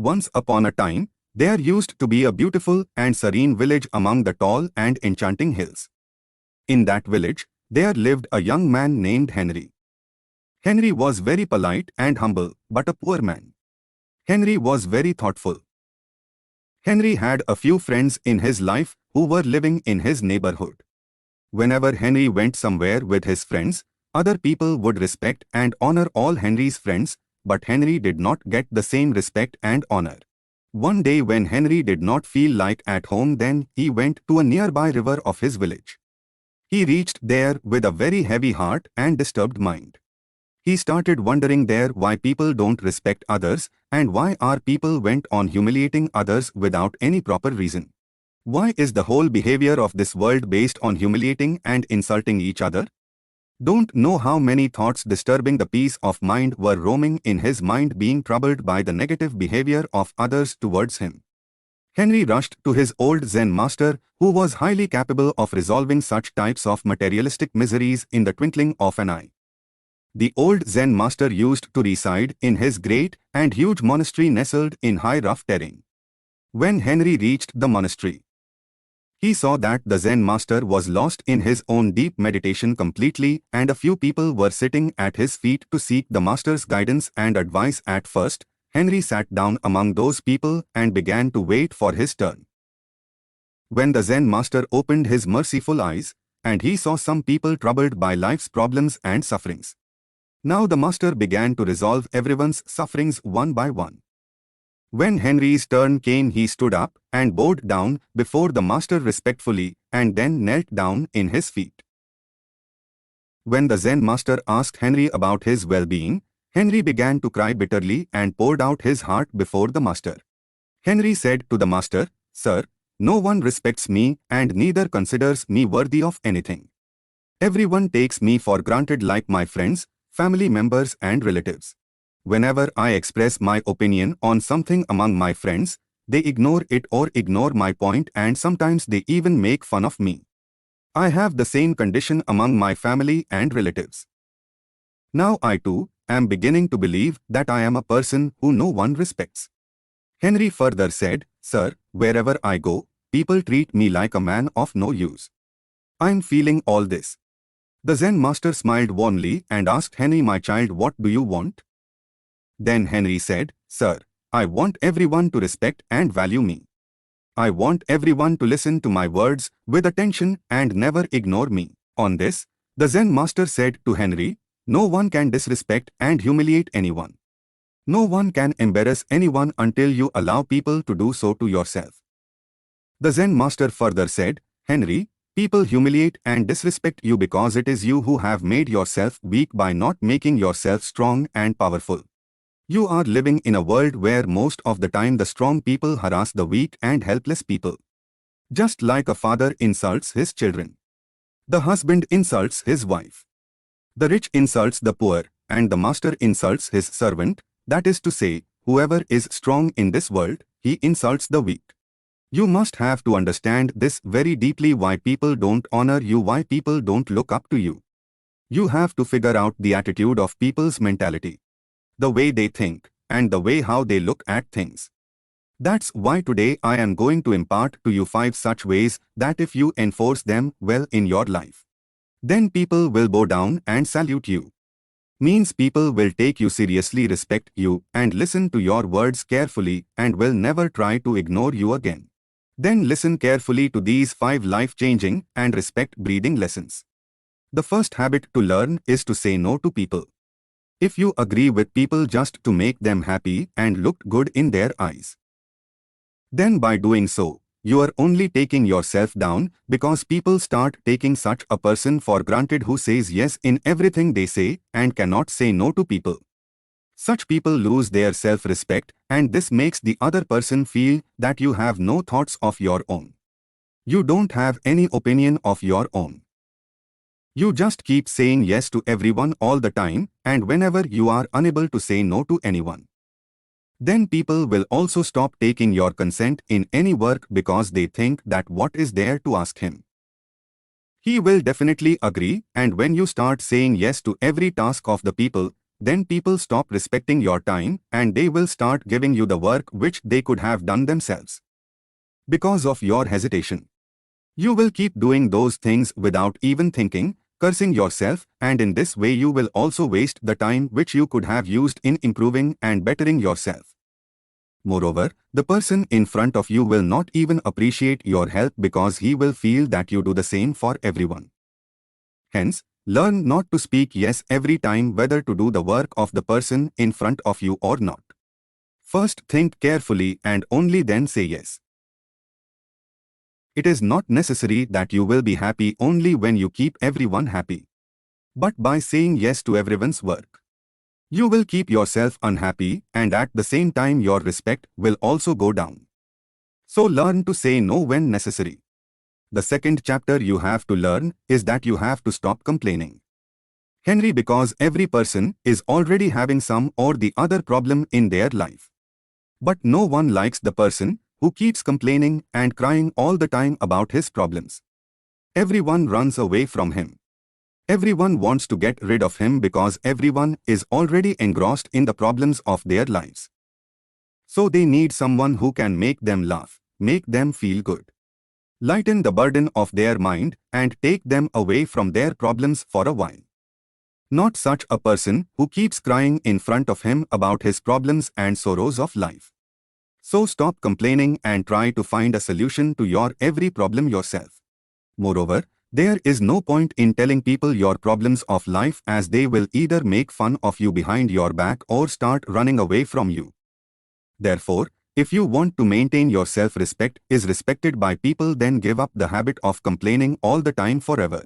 Once upon a time, there used to be a beautiful and serene village among the tall and enchanting hills. In that village, there lived a young man named Henry. Henry was very polite and humble, but a poor man. Henry was very thoughtful. Henry had a few friends in his life who were living in his neighborhood. Whenever Henry went somewhere with his friends, other people would respect and honor all Henry's friends, but Henry did not get the same respect and honor. One day when Henry did not feel like at home, then he went to a nearby river of his village. He reached there with a very heavy heart and disturbed mind. He started wondering there why people don't respect others and why our people went on humiliating others without any proper reason. Why is the whole behavior of this world based on humiliating and insulting each other? Don't know how many thoughts disturbing the peace of mind were roaming in his mind, being troubled by the negative behavior of others towards him. Henry rushed to his old Zen master, who was highly capable of resolving such types of materialistic miseries in the twinkling of an eye. The old Zen master used to reside in his great and huge monastery nestled in high rough terrain. When Henry reached the monastery, he saw that the Zen master was lost in his own deep meditation completely, and a few people were sitting at his feet to seek the master's guidance and advice. At first, Henry sat down among those people and began to wait for his turn. When the Zen master opened his merciful eyes, and he saw some people troubled by life's problems and sufferings. Now the master began to resolve everyone's sufferings one by one. When Henry's turn came, he stood up and bowed down before the master respectfully and then knelt down in his feet. When the Zen master asked Henry about his well-being, Henry began to cry bitterly and poured out his heart before the master. Henry said to the master, "Sir, no one respects me and neither considers me worthy of anything. Everyone takes me for granted, like my friends, family members and relatives. Whenever I express my opinion on something among my friends, they ignore it or ignore my point, and sometimes they even make fun of me. I have the same condition among my family and relatives. Now I too am beginning to believe that I am a person who no one respects." Henry further said, "Sir, wherever I go, people treat me like a man of no use. I am feeling all this." The Zen master smiled warmly and asked Henry, "My child, what do you want?" Then Henry said, "Sir, I want everyone to respect and value me. I want everyone to listen to my words with attention and never ignore me." On this, the Zen master said to Henry, "No one can disrespect and humiliate anyone. No one can embarrass anyone until you allow people to do so to yourself." The Zen master further said, "Henry, people humiliate and disrespect you because it is you who have made yourself weak by not making yourself strong and powerful. You are living in a world where most of the time the strong people harass the weak and helpless people. Just like a father insults his children. The husband insults his wife. The rich insults the poor, and the master insults his servant. That is to say, whoever is strong in this world, he insults the weak. You must have to understand this very deeply, why people don't honor you, why people don't look up to you. You have to figure out the attitude of people's mentality, the way they think, and the way how they look at things. That's why today I am going to impart to you 5 such ways that if you enforce them well in your life, then people will bow down and salute you. Means people will take you seriously, respect you, and listen to your words carefully and will never try to ignore you again. Then listen carefully to these 5 life-changing and respect-breeding lessons. The first habit to learn is to say no to people. If you agree with people just to make them happy and look good in their eyes, then by doing so, you are only taking yourself down, because people start taking such a person for granted who says yes in everything they say and cannot say no to people. Such people lose their self-respect, and this makes the other person feel that you have no thoughts of your own. You don't have any opinion of your own. You just keep saying yes to everyone all the time, and whenever you are unable to say no to anyone, then people will also stop taking your consent in any work, because they think that what is there to ask him? He will definitely agree, and when you start saying yes to every task of the people, then people stop respecting your time and they will start giving you the work which they could have done themselves. Because of your hesitation, you will keep doing those things without even thinking, cursing yourself, and in this way you will also waste the time which you could have used in improving and bettering yourself. Moreover, the person in front of you will not even appreciate your help because he will feel that you do the same for everyone. Hence, learn not to speak yes every time whether to do the work of the person in front of you or not. First think carefully and only then say yes. It is not necessary that you will be happy only when you keep everyone happy. But by saying yes to everyone's work, you will keep yourself unhappy and at the same time your respect will also go down. So learn to say no when necessary. The second chapter you have to learn is that you have to stop complaining. Henry, because every person is already having some or the other problem in their life. But no one likes the person who keeps complaining and crying all the time about his problems. Everyone runs away from him. Everyone wants to get rid of him because everyone is already engrossed in the problems of their lives. So they need someone who can make them laugh, make them feel good, lighten the burden of their mind and take them away from their problems for a while. Not such a person who keeps crying in front of him about his problems and sorrows of life. So stop complaining and try to find a solution to your every problem yourself. Moreover, there is no point in telling people your problems of life as they will either make fun of you behind your back or start running away from you. Therefore, if you want to maintain your self-respect is respected by people, then give up the habit of complaining all the time forever.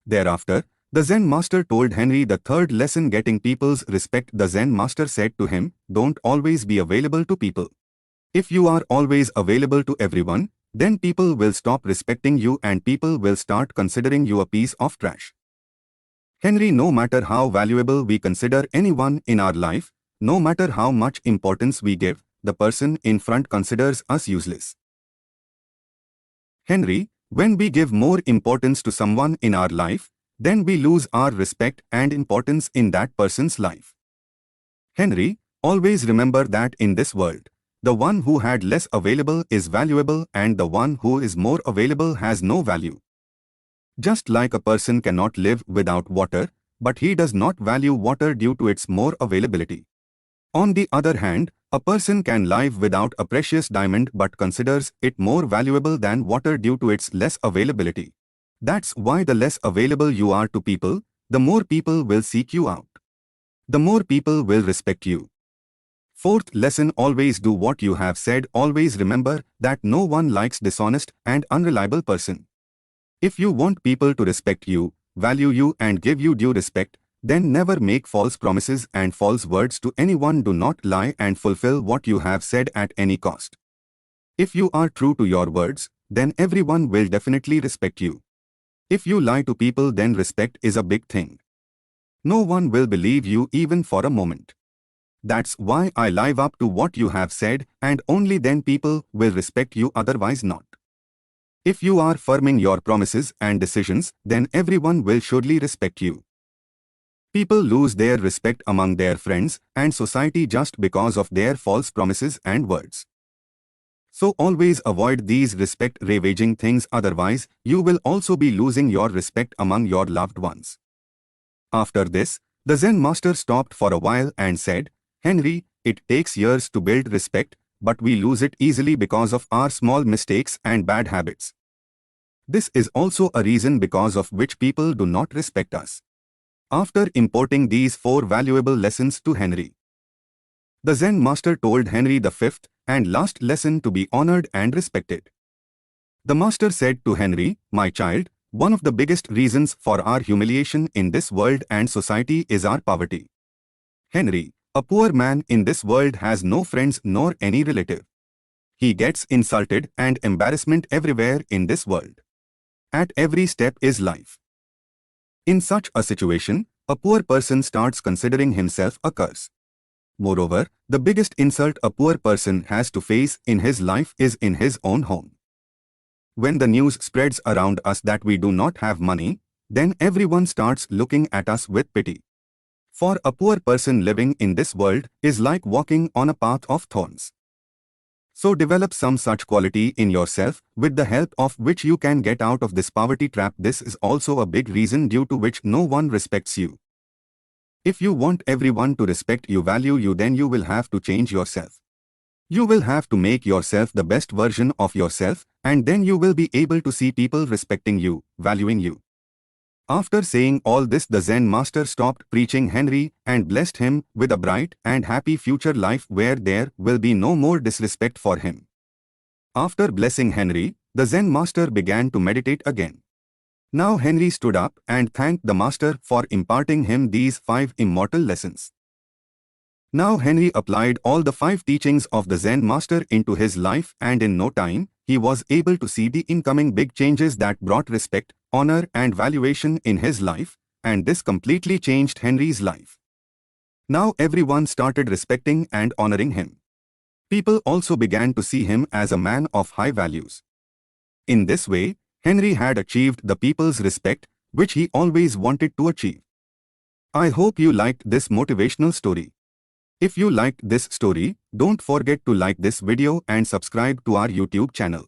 Thereafter, the Zen master told Henry the third lesson, getting people's respect. The Zen master said to him, don't always be available to people. If you are always available to everyone, then people will stop respecting you and people will start considering you a piece of trash. Henry, no matter how valuable we consider anyone in our life, no matter how much importance we give, the person in front considers us useless. Henry, when we give more importance to someone in our life, then we lose our respect and importance in that person's life. Henry, always remember that in this world, the one who had less available is valuable and the one who is more available has no value. Just like a person cannot live without water, but he does not value water due to its more availability. On the other hand, a person can live without a precious diamond but considers it more valuable than water due to its less availability. That's why the less available you are to people, the more people will seek you out. The more people will respect you. Fourth lesson, always do what you have said. Always remember that no one likes dishonest and unreliable person. If you want people to respect you, value you and give you due respect, then never make false promises and false words to anyone. Do not lie and fulfill what you have said at any cost. If you are true to your words, then everyone will definitely respect you. If you lie to people, then respect is a big thing. No one will believe you even for a moment. That's why I live up to what you have said and only then people will respect you, otherwise not. If you are firming your promises and decisions, then everyone will surely respect you. People lose their respect among their friends and society just because of their false promises and words. So always avoid these respect-ravaging things, otherwise you will also be losing your respect among your loved ones. After this, the Zen master stopped for a while and said, Henry, it takes years to build respect, but we lose it easily because of our small mistakes and bad habits. This is also a reason because of which people do not respect us. After imparting these 4 valuable lessons to Henry, the Zen master told Henry the fifth and last lesson, to be honored and respected. The master said to Henry, my child, one of the biggest reasons for our humiliation in this world and society is our poverty. Henry, a poor man in this world has no friends nor any relative. He gets insulted and embarrassment everywhere in this world. At every step is life. In such a situation, a poor person starts considering himself a curse. Moreover, the biggest insult a poor person has to face in his life is in his own home. When the news spreads around us that we do not have money, then everyone starts looking at us with pity. For a poor person living in this world is like walking on a path of thorns. So develop some such quality in yourself with the help of which you can get out of this poverty trap. This is also a big reason due to which no one respects you. If you want everyone to respect you, value you, then you will have to change yourself. You will have to make yourself the best version of yourself, and then you will be able to see people respecting you, valuing you. After saying all this, the Zen master stopped preaching Henry and blessed him with a bright and happy future life where there will be no more disrespect for him. After blessing Henry, the Zen master began to meditate again. Now Henry stood up and thanked the master for imparting him these 5 immortal lessons. Now Henry applied all the 5 teachings of the Zen master into his life, and in no time, he was able to see the incoming big changes that brought respect, honor and valuation in his life, and this completely changed Henry's life. Now everyone started respecting and honoring him. People also began to see him as a man of high values. In this way, Henry had achieved the people's respect, which he always wanted to achieve. I hope you liked this motivational story. If you liked this story, don't forget to like this video and subscribe to our YouTube channel.